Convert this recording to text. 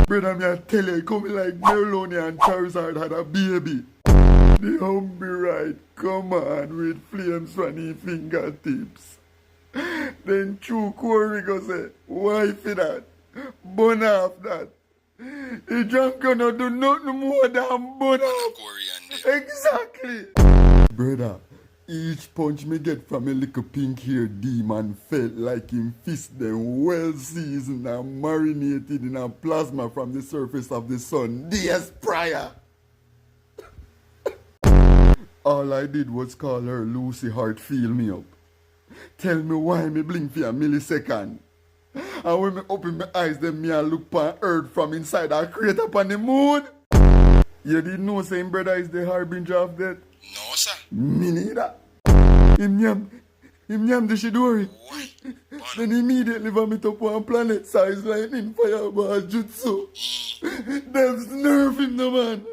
Brother, me I tell you, coming like Merloni and Charizard had a baby. The humble ride, come on, with flames from his fingertips. Then true Corey go say, why for that? Burn off that. The drunk gonna do nothing more than burn off. Exactly. Brother, each punch me get from a little pink hair demon felt like him fist them well seasoned and marinated in a plasma from the surface of the sun days prior. All I did was call her Lucy Hart feel me up. Tell me why me blink for a millisecond. And when me open my eyes, then me a look upon Earth from inside a crater upon the moon. You didn't know saying brother is the harbinger of death? No, sir. Me neither. Him nyam the Shidori. Then immediately vomit up one planet size lightning fireball jutsu. Devs nerve him, no man.